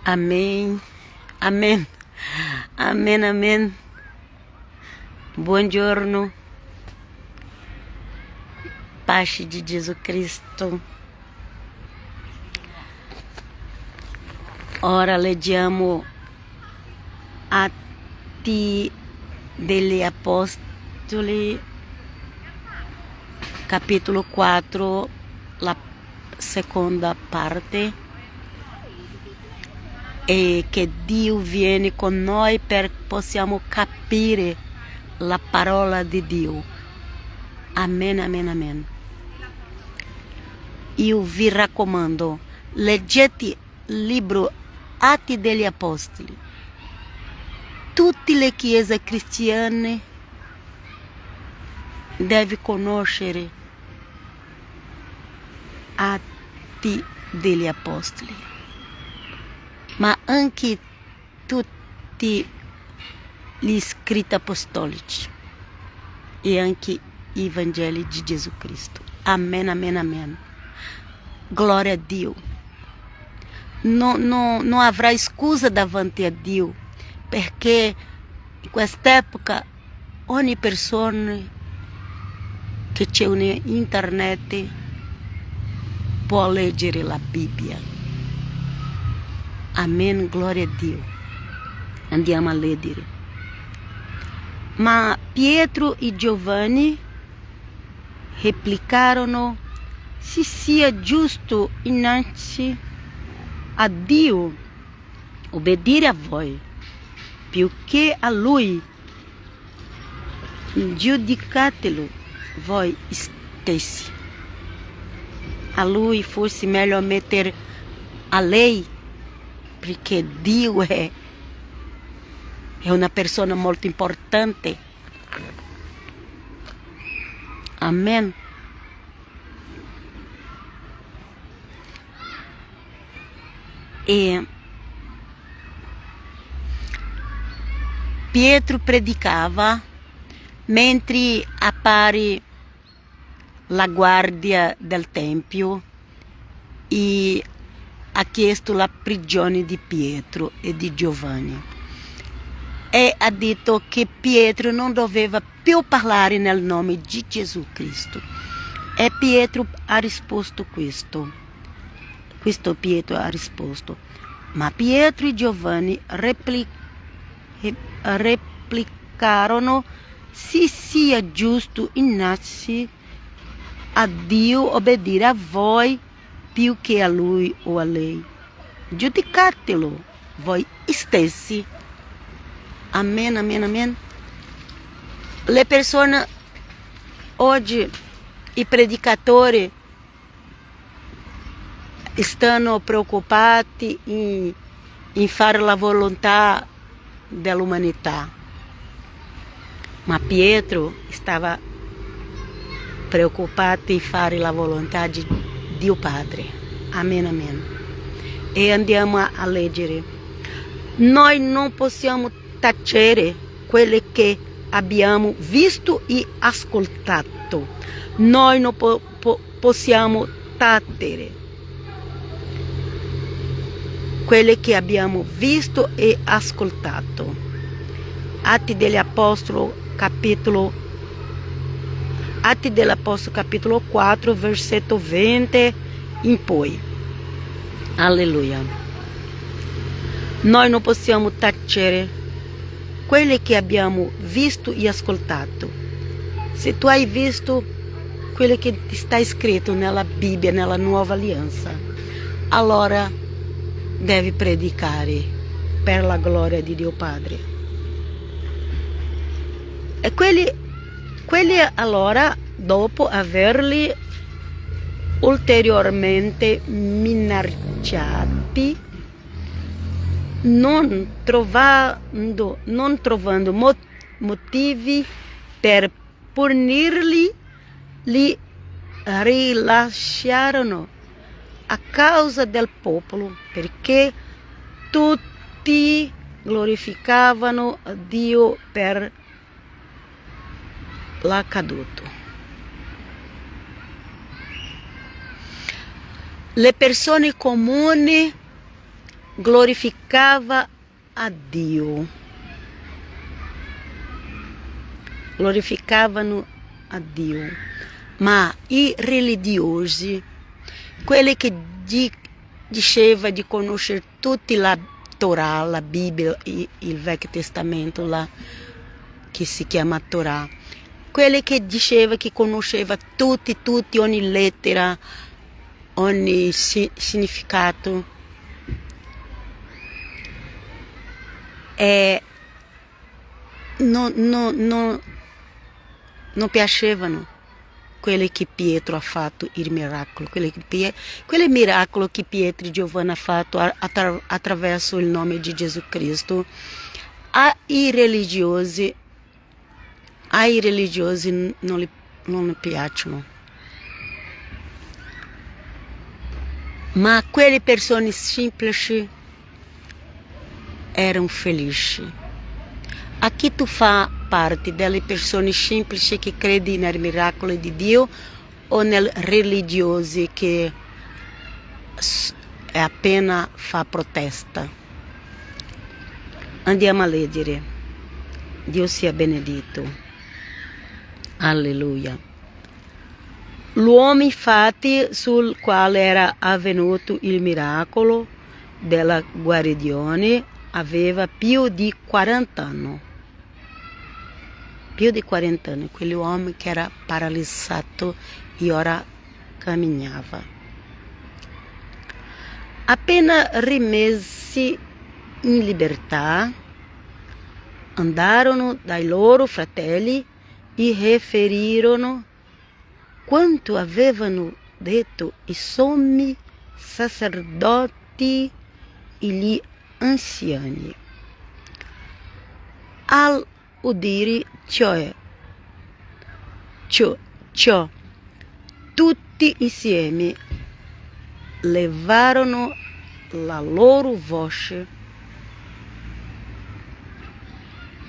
Amém, amém, amém, amém. Buongiorno, pace di Gesù Cristo. Ora leggiamo Atti degli Apostoli, capitolo 4, la seconda parte. E che Dio viene con noi per possiamo capire la parola di Dio. Amen, amen, amen. Io vi raccomando, leggete il libro Atti degli Apostoli. Tutte le chiese cristiane devono conoscere Atti degli Apostoli, ma anche tutti gli scritti apostolici e anche i Vangeli di Gesù Cristo. Amen, amen, amen. Glória a Dio. Non avrà scusa davanti a Dio, perché in quest'epoca ogni persona che c'è un'internet può leggere la Bibbia. Amen, gloria a Dio. Andiamo a leggere. Ma Pietro e Giovanni replicarono: se sia giusto innanzi a Dio obbedire a voi più che a Lui, giudicatelo voi stessi. A Lui fosse meglio mettere a lei, perché Dio è una persona molto importante. Amen. E Pietro predicava mentre appare la guardia del Tempio e ha chiesto la prigione di Pietro e di Giovanni. E ha detto che Pietro non doveva più parlare nel nome di Gesù Cristo. E Pietro ha risposto questo. Questo Pietro ha risposto. Ma Pietro e Giovanni replicarono: se sia giusto innanzi a Dio obbedire a voi più che a Lui o a lei, giudicatelo voi stessi. Amen, amen, amen. Le persone oggi, i predicatori, stanno preoccupati in fare la volontà dell'umanità. Ma Pietro stava preoccupato in fare la volontà di Dio Padre. Amen, amen. E andiamo a leggere. Noi non possiamo tacere quelle che abbiamo visto e ascoltato. Noi non possiamo tacere quelle che abbiamo visto e ascoltato. Atti dell'Apostolo capitolo 4, versetto 20 in poi. Alleluia. Noi non possiamo tacere quelle che abbiamo visto e ascoltato. Se tu hai visto quello che sta scritto nella Bibbia, nella Nuova Alianza, allora devi predicare per la gloria di Dio Padre. E quelli allora, dopo averli ulteriormente minacciati, non trovando motivi per punirli, li rilasciarono a causa del popolo, perché tutti glorificavano Dio per l'accaduto. Le persone comuni glorificava a Dio. Glorificavano a Dio. Ma i religiosi, quelli che diceva di conoscere tutta la Torah, la Bibbia, il Vecchio Testamento, che si chiama Torah, quelli che diceva che conosceva tutti, ogni lettera, ogni significato, e non piacevano quelli che Pietro ha fatto il miracolo, quel miracolo che Pietro e Giovanni ha fatto attraverso il nome di Gesù Cristo. Ai religiosi non gli piacciono, ma quelle persone semplici erano felici. Aqui tu fa parte delle persone semplici che credi nel miracolo di Dio o nel religiosi che appena fa protesta? Andiamo a leggere. Dio sia benedetto. Alleluia. L'uomo infatti sul quale era avvenuto il miracolo della guarigione aveva più di 40 anni. Più di 40 anni, quell'uomo che era paralizzato e ora camminava. Appena rimessi in libertà, andarono dai loro fratelli e riferirono quanto avevano detto i sommi sacerdoti e gli anziani. Al udire ciò, tutti insieme levarono la loro voce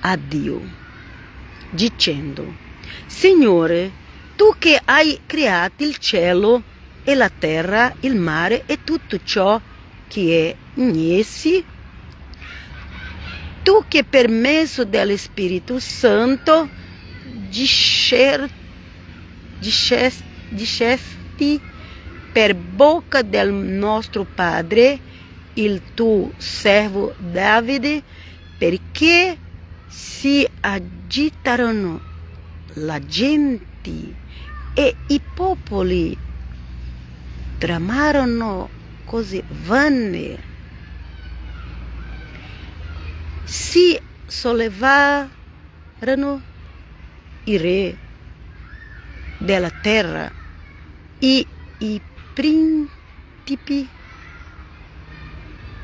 a Dio, dicendo: Signore, tu che hai creato il cielo e la terra, il mare e tutto ciò che è in essi, tu che per mezzo dello Spirito Santo dicesti per bocca del nostro Padre, il tuo servo Davide, perché si agitarono la gente e i popoli tramarono cose vane. Si sollevarono i re della terra e i principi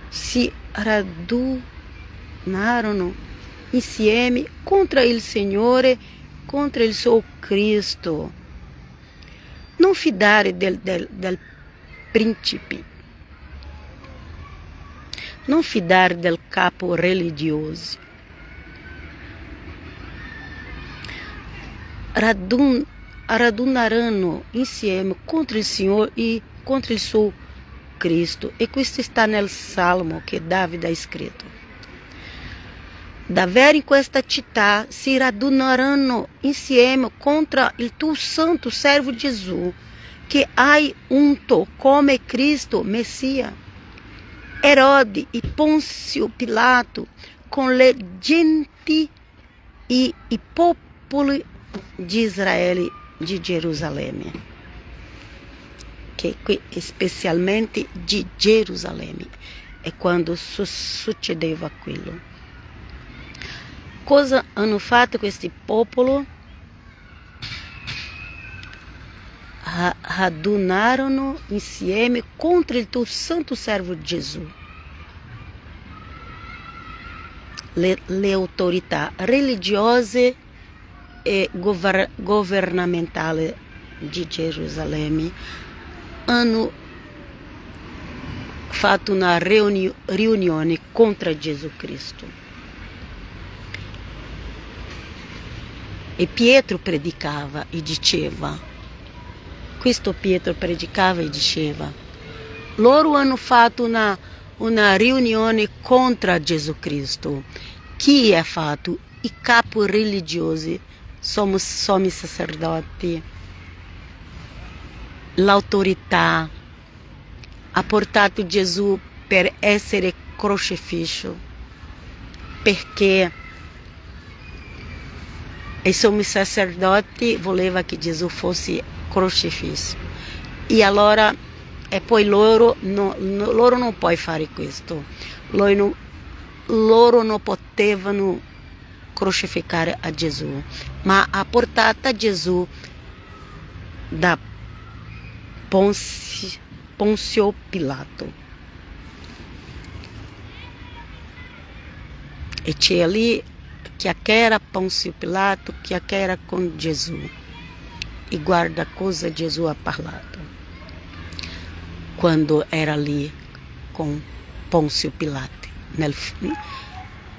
si radunarono insieme contro il Signore, contro il suo Cristo. Non fidare del principe, non fidare del capo religioso. Radunarono insieme contro il Signore e contro il suo Cristo. E questo sta nel Salmo che Davide ha scritto. Davvero in questa città si raduneranno insieme contro il tuo santo servo Gesù, che hai unto come Cristo Messia. Erode e Pôncio Pilato, con le genti e i popoli di Israele, di Gerusalemme, che qui specialmente di Gerusalemme è quando succedeva quello. Cosa hanno fatto questi popoli? Radunarono insieme contro il tuo santo servo Gesù. Le autorità religiose e governamentali di Gerusalemme hanno fatto una riunione contro Gesù Cristo. E Pietro predicava e diceva, loro hanno fatto una riunione contro Gesù Cristo. Chi è fatto? I capi religiosi, sommi sacerdoti, l'autorità ha portato Gesù per essere crocifisso, perché i sommi sacerdoti volevano che Gesù fosse crocifisso. E allora, e poi loro non possono fare questo. Loro non potevano crocificare a Gesù, ma ha portato Gesù da Ponzio Pilato. E c'è lì chiacchiera Ponzio Pilato, chiacchiera con Gesù. E guarda cosa Gesù ha parlato quando era lì con Ponzio Pilato.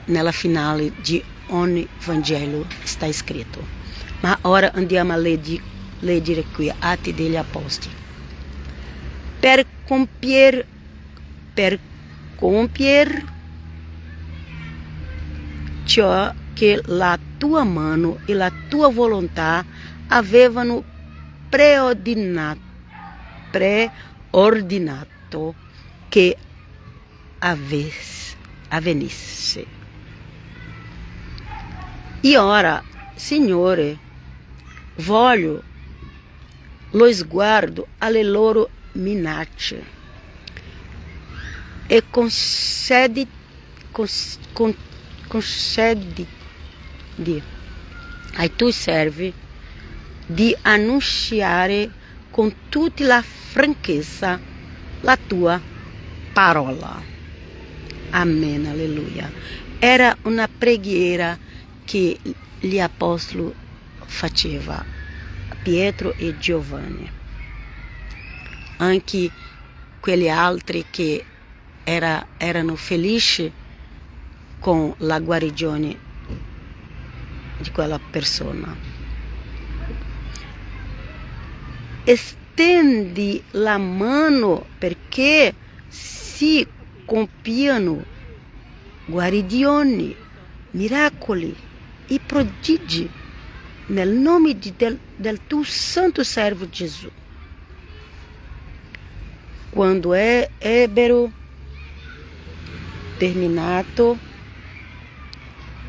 Nella finale di ogni Vangelo sta scritto. Ma ora andiamo a leggere qui Atti degli Apostoli. Per compiere ciò che la tua mano e la tua volontà avevano preordinato che avvenisse. E ora, Signore, voglio lo sguardo alle loro minacce e concedi ai tuoi servi di annunciare con tutta la franchezza la tua parola. Amen, alleluia. Era una preghiera che gli apostoli facevano, Pietro e Giovanni. Anche quegli altri che erano felici con la guarigione di quella persona. Estendi la mano perché si compiano guarigioni, miracoli e prodigi nel nome del tuo santo servo Gesù. Quando ebbero terminato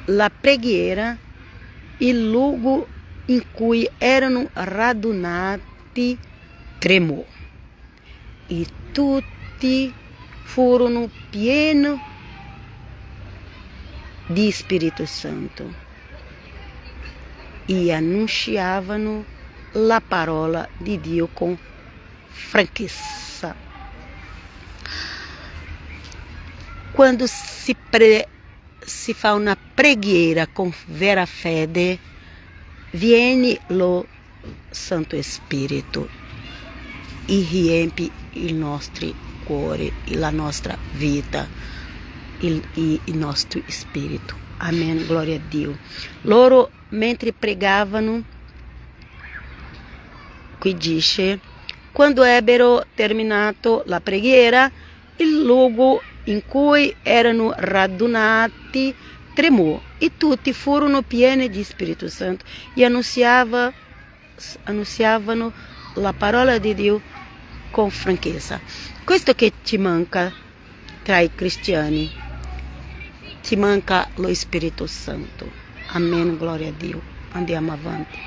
la preghiera, il luogo in cui erano radunati tremò e tutti furono pieni di Spirito Santo e annunciavano la parola di Dio con franchezza. Quando si fa una preghiera con vera fede, viene lo Santo Spirito e riempie i nostri cuori, la nostra vita, il nostro spirito. Amen, gloria a Dio. Loro, mentre pregavano, qui dice, quando ebbero terminato la preghiera, il luogo in cui erano radunati tremò e tutti furono pieni di Spirito Santo e annunziavano la parola di Dio con franchezza. Questo che ci manca tra i cristiani, ci manca lo Spirito Santo. Amen, gloria a Dio. Andiamo avanti.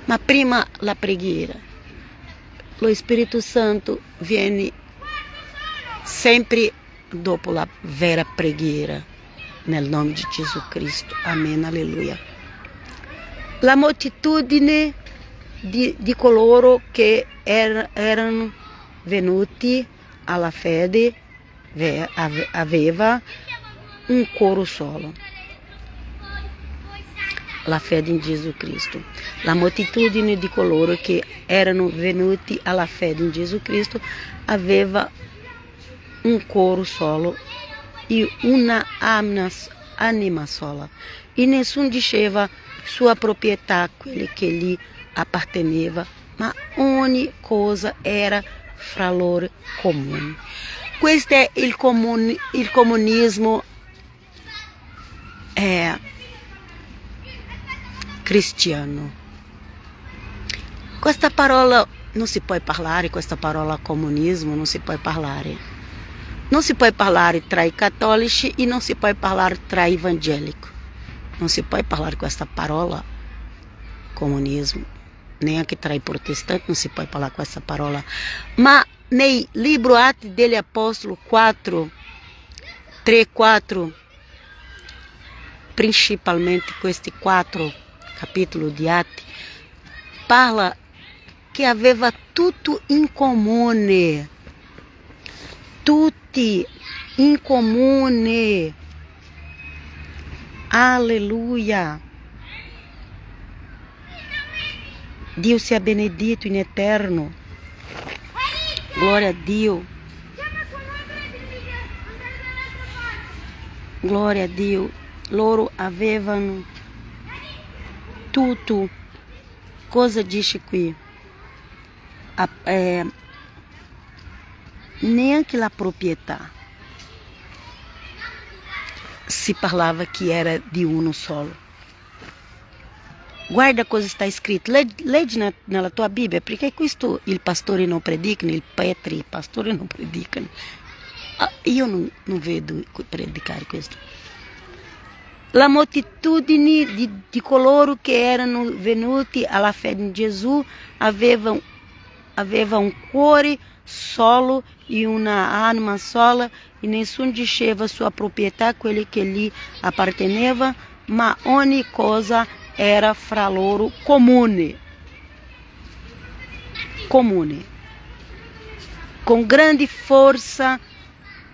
Ma prima la preghiera, lo Spirito Santo viene sempre dopo la vera preghiera, nel nome di Gesù Cristo. Amen, alleluia. La moltitudine di coloro che erano venuti alla fede aveva un coro solo, la fede in Gesù Cristo. La moltitudine di coloro che erano venuti alla fede in Gesù Cristo aveva un coro solo e una anima sola, e nessuno diceva sua proprietà, quelle che gli apparteneva, ma ogni cosa era fra loro comune. questo è il comunismo cristiano. Questa parola non si può parlare, questa parola comunismo non si può parlare. Non si può parlare tra i cattolici e non si può parlare tra i evangelici. Non si può parlare questa parola comunismo, neanche tra i protestanti non si può parlare questa parola. Ma nei libro Atti degli Apostoli 3-4, principalmente questi 4 capitoli di Atti, parla che aveva tutto in comune, tutti in comune. Alleluia. Dio sia benedito in eterno. Glória a Dio. Glória a Dio. Loro avevano tutto. Cosa dice qui? Neanche la proprietà. Si parlava che era di uno solo. Guarda cosa sta scritto, leggi nella tua Bibbia, perché questo il pastore non predicano, il pastore non predicano. Io non vedo predicare questo. La moltitudine di coloro che erano venuti alla fede in Gesù aveva un cuore solo e una anima sola, e nessuno diceva sua proprietà, quelli che lhe apparteneva, ma ogni cosa era fra loro comune. Comune. Com grande força,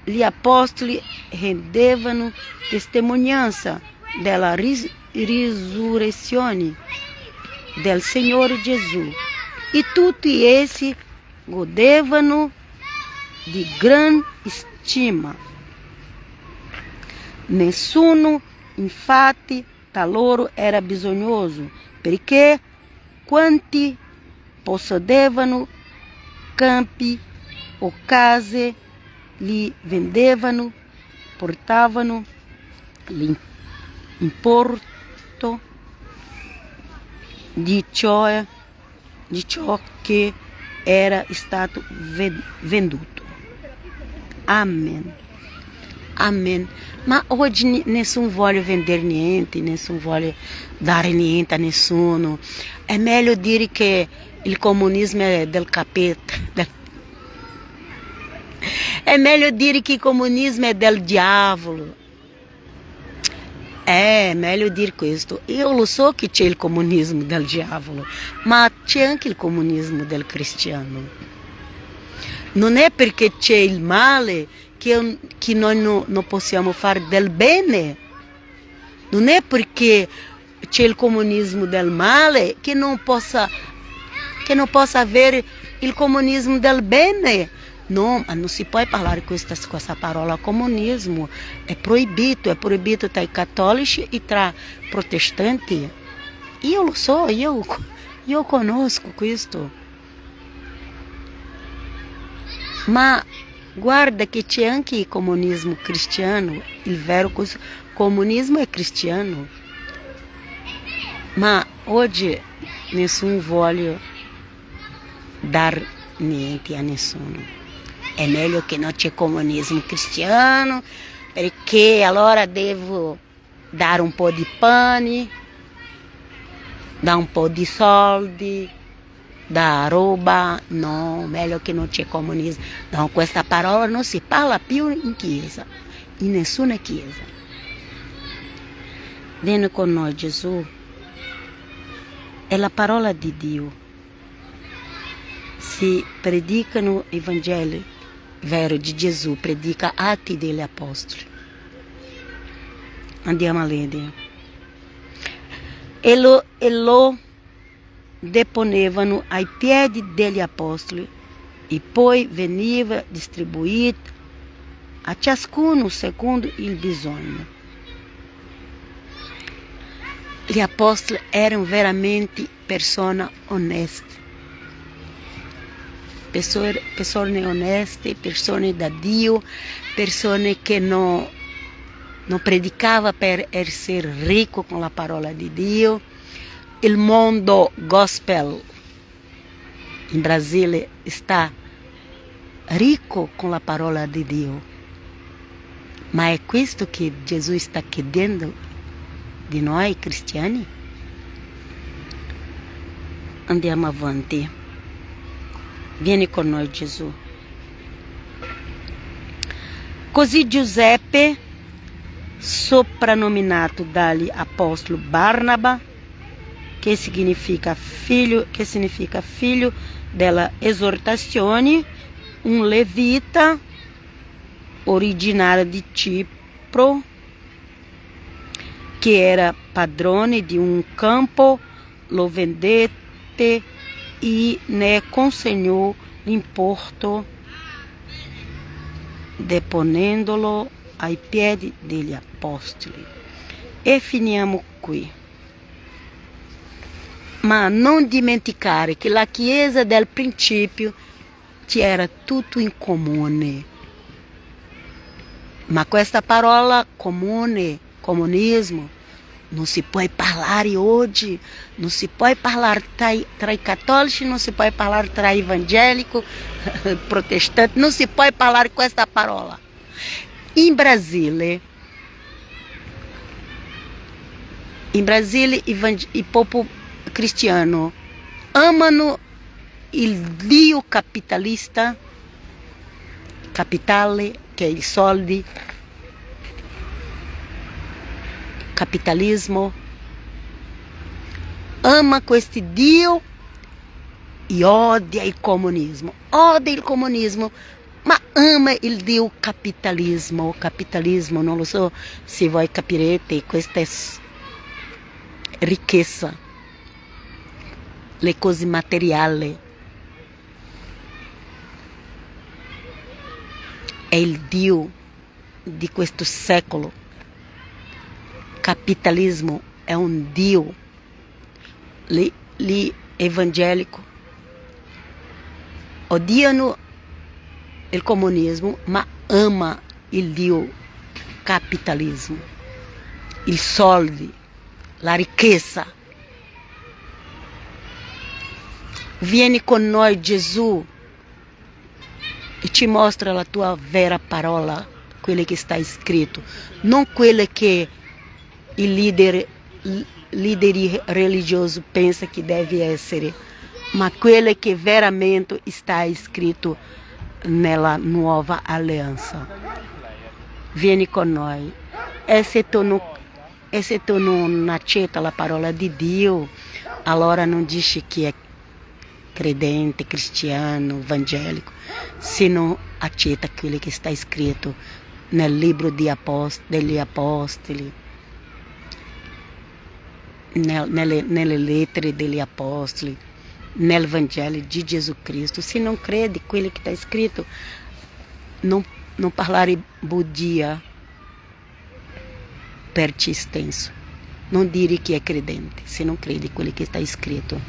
gli apostoli rendevano testemunhança della risurrezione del Signore Gesù. E tutti essi godevano di gran stima. Nessuno, infatti, da loro era bisognoso, perché quanti possedevano campi o case li vendevano, portavano l'importo di ciò che era stato venduto. Amen. Amen. Ma oggi nessuno vuole vendere niente, nessuno vuole dare niente a nessuno. È meglio dire che il comunismo è del capeta. È meglio dire che il comunismo è del diavolo. È meglio dire questo. Io lo so che c'è il comunismo del diavolo, ma c'è anche il comunismo del cristiano. Non è perché c'è il male che noi non possiamo fare del bene. Non è perché c'è il comunismo del male che non possa avere il comunismo del bene. No, ma non si può parlare questa parola comunismo. È proibito tra i cattolici e tra i protestanti. Io lo so, io conosco questo. Ma guarda che c'è anche il comunismo cristiano, il vero comunismo è cristiano. Ma oggi nessuno vuole dar niente a nessuno. È meglio che non c'è comunismo cristiano, perché allora devo dare un po' di pane, dare un po' di soldi, da roba. No, meglio che non c'è comunismo. No, questa parola non si parla più in chiesa, in nessuna chiesa. Vieni con noi, Gesù. È la parola di Dio. Si predicano i Vangeli vero di Gesù, predica Atti degli Apostoli. Andiamo a leggere. E lo deponevano ai piedi degli Apostoli, e poi veniva distribuito a ciascuno secondo il bisogno. Gli Apostoli erano veramente persone oneste, persone oneste, persone da Dio, persone che non predicava per essere ricco con la parola di Dio. Il mondo gospel in Brasile sta ricco con la parola di Dio, ma è questo che Gesù sta chiedendo di noi cristiani? Andiamo avanti. Vieni con noi, Gesù. Così Giuseppe, soprannominato dagli apostoli Barnaba, che significa figlio della esortazione, un levita originario di Cipro, che era padrone di un campo, lo vendette e ne consegnò l'importo, deponendolo ai piedi degli apostoli. E finiamo qui. Ma non dimenticare che la Chiesa del principio c'era tutto in comune. Ma questa parola comune, comunismo, non si può parlare oggi, non si può parlare tra i cattolici, non si può parlare tra i evangelici, protestanti, non si può parlare questa parola. In Brasile il popolo cristiano amano il Dio capitalista, capitale, che è i soldi, capitalismo, ama questo Dio e odia il comunismo, ma ama il Dio capitalismo, non lo so se voi capirete, questa è ricchezza, le cose materiali, è il Dio di questo secolo. Capitalismo è un Dio. Gli evangelici odiano il comunismo, ma ama il Dio capitalismo, il soldi, la ricchezza. Vieni con noi, Gesù, e ci mostra la tua vera parola, quella che sta scritto, non quelle che i leader religiosi pensano che deve essere, ma quelle che veramente sta scritto nella nuova alleanza. Vieni con noi. E se tu non accetti la parola di Dio, allora non dici che è credente, cristiano, evangelico, se non accetta quello che sta scritto nel libro degli apostoli, nelle lettere degli apostoli, nel Vangelo di Gesù Cristo. Se non credi quello che está scritto, non parlare bugia per te stesso, non dire che è credente se non credi quello che está scritto.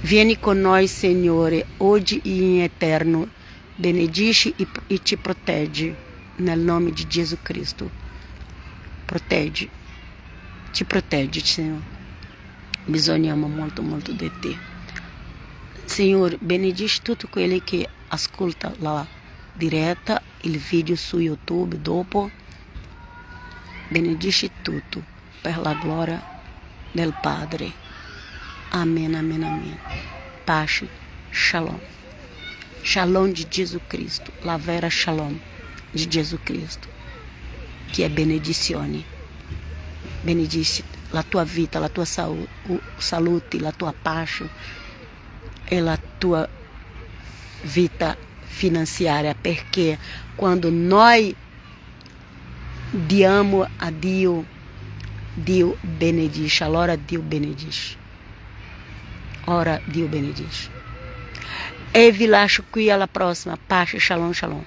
Vieni con noi, Signore, oggi e in eterno, benedici e ci proteggi nel nome di Gesù Cristo. Ci proteggi, Signore. Bisogniamo molto di te. Signore, benedici tutti quelli che ascoltano la diretta, il video su YouTube dopo. Benedici tutto per la gloria del Padre. Amen, amen, amen. Pace, shalom. Shalom de Jesus Cristo, la vera shalom de Jesus Cristo, che è benedizione. Benedici la tua vita, la tua salute, la tua pace e la tua vita finanziaria, perché quando noi diamo a Dio, Dio benedice, allora Dio benedice. Ora Dio benedice. E vi lascio qui alla prossima. Pace, shalom, shalom.